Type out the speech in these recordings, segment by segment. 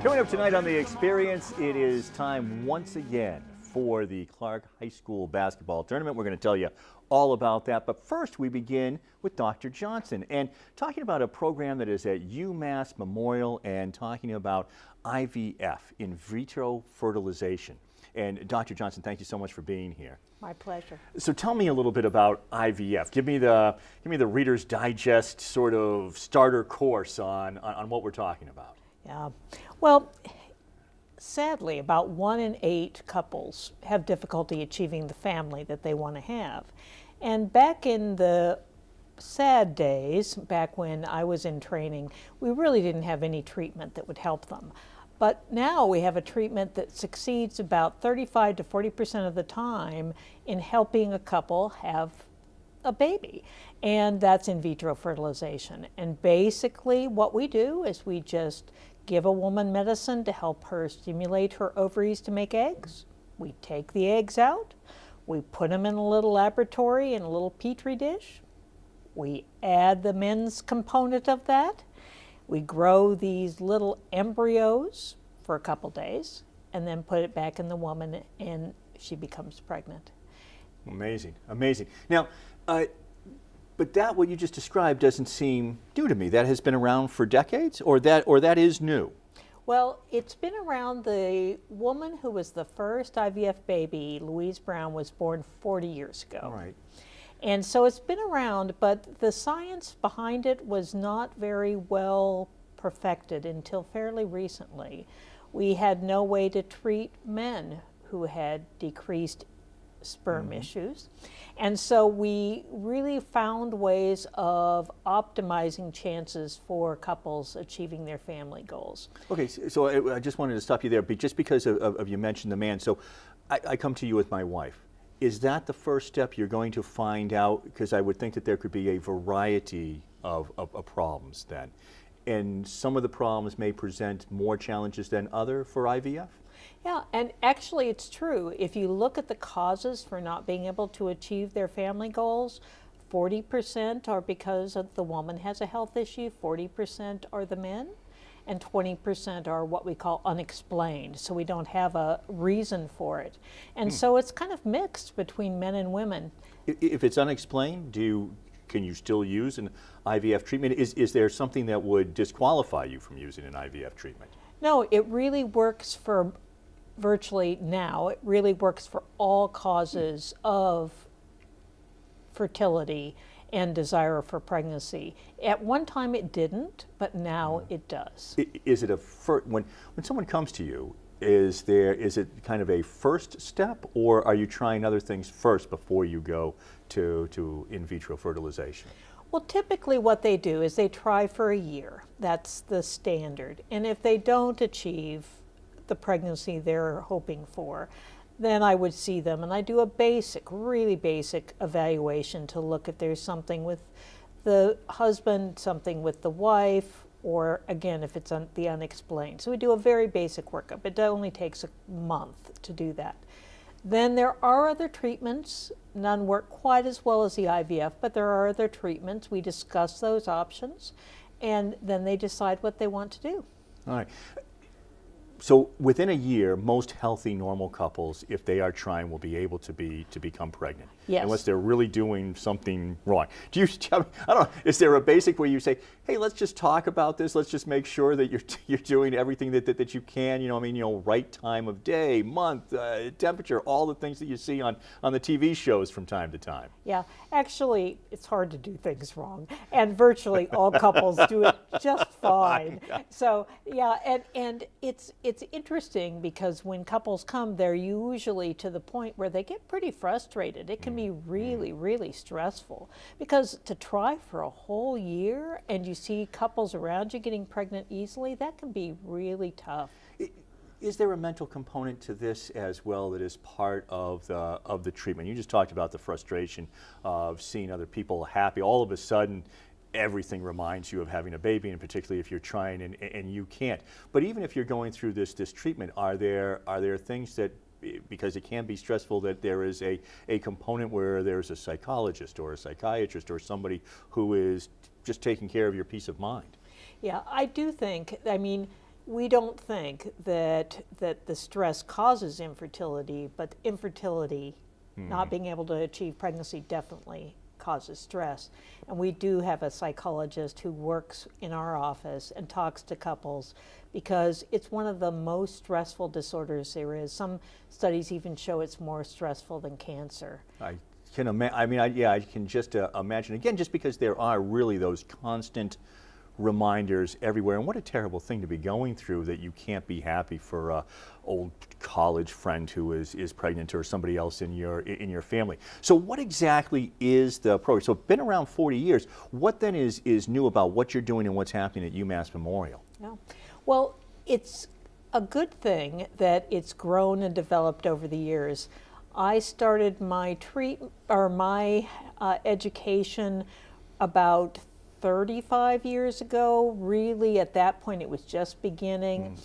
Coming up tonight on The Experience, it is time once again for the Clark High School basketball tournament. We're going to tell you all about that. But first, we begin with Dr. Johnson and talking about a program that is at UMass Memorial and talking about IVF, in vitro fertilization. And Dr. Johnson, thank you so much for being here. My pleasure. So tell me a little bit about IVF. Give me the Reader's Digest sort of starter course on what we're talking about. Yeah. Well, sadly, about 1 in 8 couples have difficulty achieving the family that they want to have. And back in the sad days, back when I was in training, we really didn't have any treatment that would help them. But now we have a treatment that succeeds about 35 to 40% of the time in helping a couple have a baby, and that's in vitro fertilization. And basically what we do is we just give a woman medicine to help her stimulate her ovaries to make eggs. We take the eggs out, we put them in a little laboratory in a little petri dish, we add the men's component of that, we grow these little embryos for a couple days, and then put it back in the woman, and she becomes pregnant. Amazing, amazing. Now, but that what you just described doesn't seem new to me. That has been around for decades, or that is new? Well, it's been around. The woman who was the first IVF baby, Louise Brown, was born 40 years ago. Right. And so it's been around, but the science behind it was not very well perfected until fairly recently. We had no way to treat men who had decreased sperm issues. And so we really found ways of optimizing chances for couples achieving their family goals. Okay, so I just wanted to stop you there, but just because of you mentioned the man. So I come to you with my wife. Is that the first step you're going to find out? Because I would think that there could be a variety of problems then. And some of the problems may present more challenges than other for IVF? Yeah, and actually it's true. If you look at the causes for not being able to achieve their family goals, 40% are because the woman has a health issue, 40% are the men, and 20% are what we call unexplained. So we don't have a reason for it. And so it's kind of mixed between men and women. If it's unexplained, can you still use an IVF treatment? Is there something that would disqualify you from using an IVF treatment? No, it really works for virtually now. It really works for all causes of fertility and desire for pregnancy. At one time it didn't, but now it does. Is it when someone comes to you, is it kind of a first step, or are you trying other things first before you go to in vitro fertilization? Well, typically what they do is they try for a year. That's the standard. And if they don't achieve the pregnancy they're hoping for, then I would see them and I do a really basic evaluation to look if there's something with the husband, something with the wife, or again, if it's the unexplained. So we do a very basic workup. It only takes a month to do that. Then there are other treatments. None work quite as well as the IVF, but there are other treatments. We discuss those options, and then they decide what they want to do. All right. So within a year, most healthy, normal couples, if they are trying, will be able to become pregnant. Yes. Unless they're really doing something wrong. I don't know, is there a basic where you say, hey, let's just talk about this, let's just make sure that you're doing everything that you can, right time of day, month, temperature, all the things that you see on the TV shows from time to time? Yeah, actually, it's hard to do things wrong, and virtually all couples do it just fine. So, yeah, and it's interesting because when couples come, they're usually to the point where they get pretty frustrated. It can be really, really stressful because to try for a whole year and you see couples around you getting pregnant easily, that can be really tough. Is there a mental component to this as well that is part of the treatment? You just talked about the frustration of seeing other people happy. All of a sudden, everything reminds you of having a baby, and particularly if you're trying and you can't. But even if you're going through this treatment, are there things that, because it can be stressful, that there is a component where there's a psychologist or a psychiatrist or somebody who is just taking care of your peace of mind? Yeah, I do think, We don't think that the stress causes infertility, but infertility, not being able to achieve pregnancy, definitely causes stress. And we do have a psychologist who works in our office and talks to couples because it's one of the most stressful disorders there is. Some studies even show it's more stressful than cancer. I can I can just imagine, again, just because there are really those constant reminders everywhere, and what a terrible thing to be going through, that you can't be happy for a old college friend who is pregnant, or somebody else in your family. So what exactly is the program? So it's been around 40 years. What then is new about what you're doing and what's happening at UMass Memorial? Yeah. Well, it's a good thing that it's grown and developed over the years. I started my education about 35 years ago. Really, at that point, it was just beginning.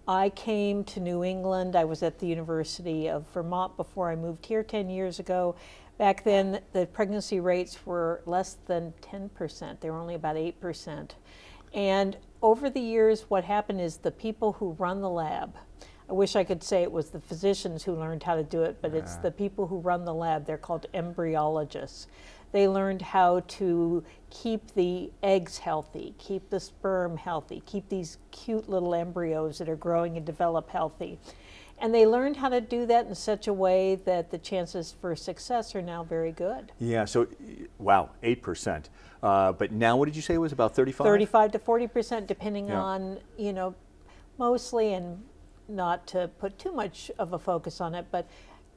I came to New England. I was at the University of Vermont before I moved here 10 years ago. Back then, the pregnancy rates were less than 10%. They were only about 8%. And over the years, what happened is the people who run the lab, I wish I could say it was the physicians who learned how to do it, but it's the people who run the lab. They're called embryologists. They learned how to keep the eggs healthy, keep the sperm healthy, keep these cute little embryos that are growing and develop healthy. And they learned how to do that in such a way that the chances for success are now very good. Yeah, so, wow, 8%. But now what did you say it was, about 35? 35 to 40%, depending on, mostly, and not to put too much of a focus on it, but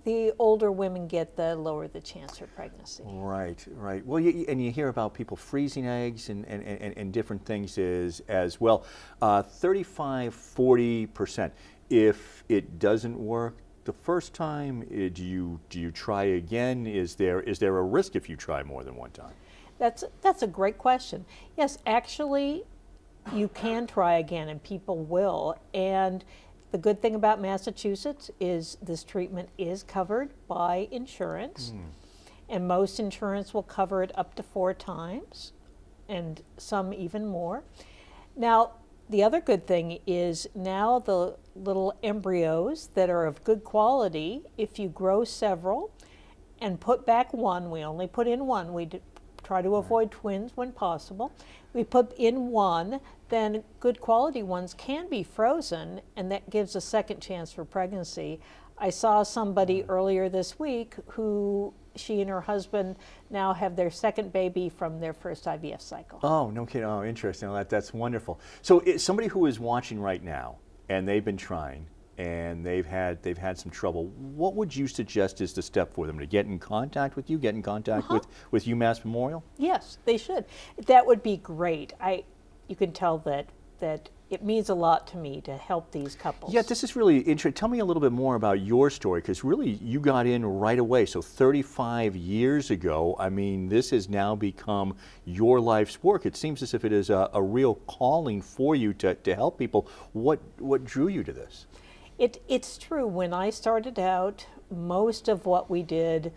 the older women get, the lower the chance for pregnancy. Right, right. Well, and you hear about people freezing eggs and different things as well. 35, 40%. If it doesn't work the first time, do you try again? Is there a risk if you try more than one time? That's a great question. Yes, actually, you can try again, and people will. And the good thing about Massachusetts is this treatment is covered by insurance, and most insurance will cover it up to 4 times, and some even more. Now, the other good thing is now the little embryos that are of good quality, if you grow several and put back one, we only put in one, we try to avoid twins when possible. We put in one, then good quality ones can be frozen, and that gives a second chance for pregnancy. I saw somebody earlier this week who, she and her husband now have their second baby from their first IVF cycle. Oh, no kidding. Oh, interesting. That's wonderful. So somebody who is watching right now, and they've been trying, and they've had some trouble, what would you suggest is the step for them? To get in contact with you, get in contact with UMass Memorial? Yes, they should. That would be great. You can tell that it means a lot to me to help these couples. Yeah, this is really interesting. Tell me a little bit more about your story, because really you got in right away. So 35 years ago, I mean, this has now become your life's work. It seems as if it is a real calling for you to help people. What drew you to this? It's true. When I started out, most of what we did,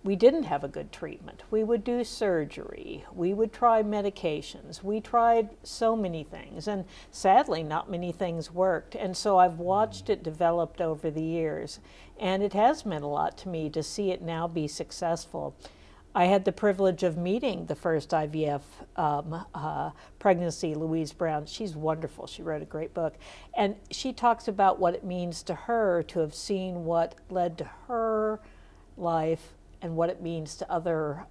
we didn't have a good treatment. We would do surgery. We would try medications. We tried so many things, and sadly, not many things worked. And so I've watched it develop over the years, and it has meant a lot to me to see it now be successful. I had the privilege of meeting the first IVF pregnancy, Louise Brown. She's wonderful. She wrote a great book. And she talks about what it means to her to have seen what led to her life and what it means to other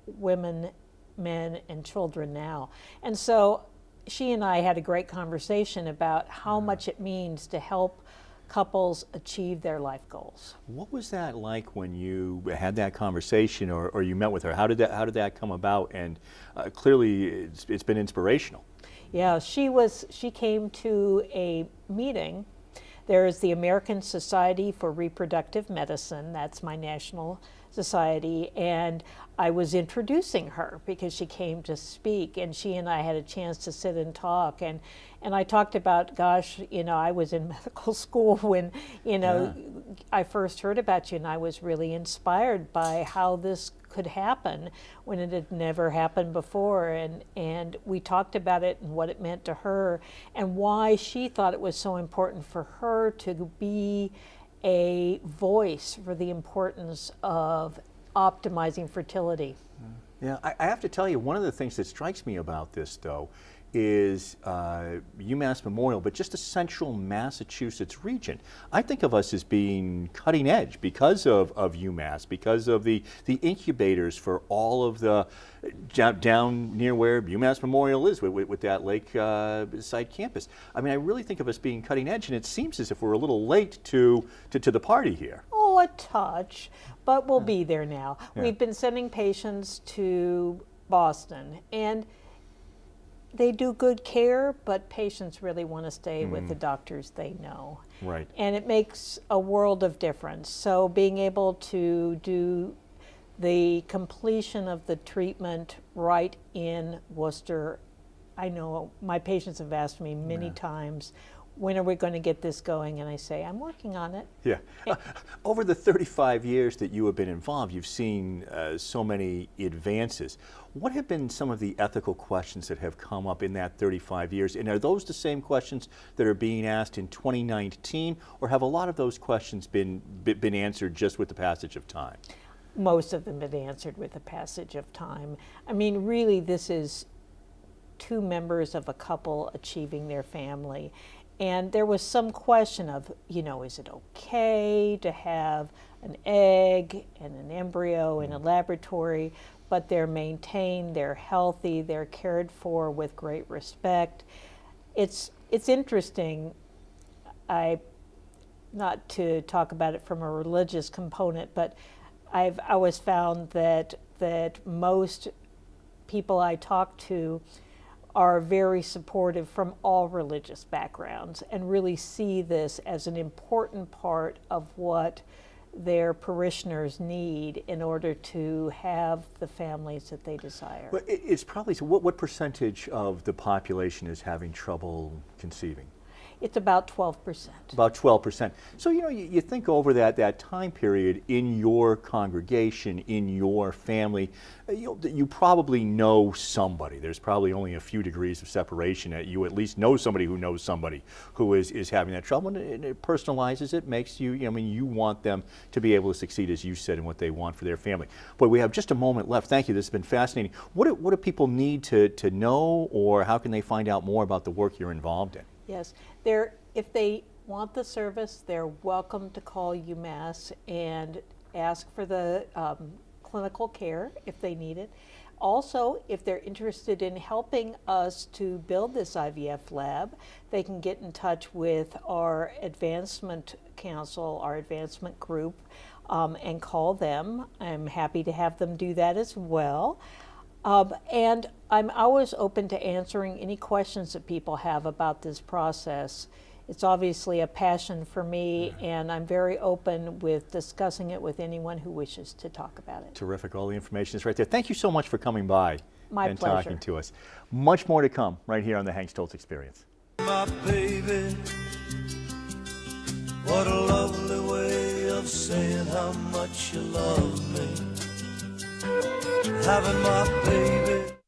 women, men, and children now. And so she and I had a great conversation about how much it means to help couples achieve their life goals. What was that like when you had that conversation, or you met with her? How did that come about? And clearly, it's been inspirational. Yeah, she came to a meeting. There is the American Society for Reproductive Medicine. That's my national society, and I was introducing her because she came to speak, and she and I had a chance to sit and talk, and I talked about, gosh, I was in medical school when, I first heard about you, and I was really inspired by how this could happen when it had never happened before. And we talked about it and what it meant to her and why she thought it was so important for her to be a voice for the importance of optimizing fertility. Yeah, I have to tell you, one of the things that strikes me about this, though, is UMass Memorial, but just the central Massachusetts region. I think of us as being cutting edge because of UMass, because of the incubators for all of the down near where UMass Memorial is with that lakeside campus. I mean, I really think of us being cutting edge, and it seems as if we're a little late to the party here. Oh, a touch, but we'll be there now. Yeah. We've been sending patients to Boston, and they do good care, but patients really want to stay with the doctors they know. Right. And it makes a world of difference. So being able to do the completion of the treatment right in Worcester, I know my patients have asked me many times, when are we going to get this going? And I say, I'm working on it. Yeah. Over the 35 years that you have been involved, you've seen so many advances. What have been some of the ethical questions that have come up in that 35 years? And are those the same questions that are being asked in 2019, or have a lot of those questions been answered just with the passage of time? Most of them have been answered with the passage of time. I mean, really, this is two members of a couple achieving their family. And there was some question of, is it okay to have an egg and an embryo in a laboratory, but they're maintained, they're healthy, they're cared for with great respect. It's interesting, not to talk about it from a religious component, but I've always found that most people I talk to are very supportive from all religious backgrounds and really see this as an important part of what their parishioners need in order to have the families that they desire. Well, it's probably, so what percentage of the population is having trouble conceiving? It's about 12%. About 12%. So, you think over that time period in your congregation, in your family, you probably know somebody. There's probably only a few degrees of separation. You at least know somebody who knows somebody who is having that trouble, and it personalizes it, makes you, you want them to be able to succeed, as you said, in what they want for their family. But we have just a moment left. Thank you. This has been fascinating. What do people need to know, or how can they find out more about the work you're involved in? Yes, if they want the service, they're welcome to call UMass and ask for the clinical care if they need it. Also, if they're interested in helping us to build this IVF lab, they can get in touch with our advancement council, our advancement group, and call them. I'm happy to have them do that as well. And I'm always open to answering any questions that people have about this process. It's obviously a passion for me, and I'm very open with discussing it with anyone who wishes to talk about it. Terrific. All the information is right there. Thank you so much for coming by and pleasure. talking to us. Much more to come right here on the Hank Stolz Experience. My baby, what a lovely way of saying how much you love me. Having my baby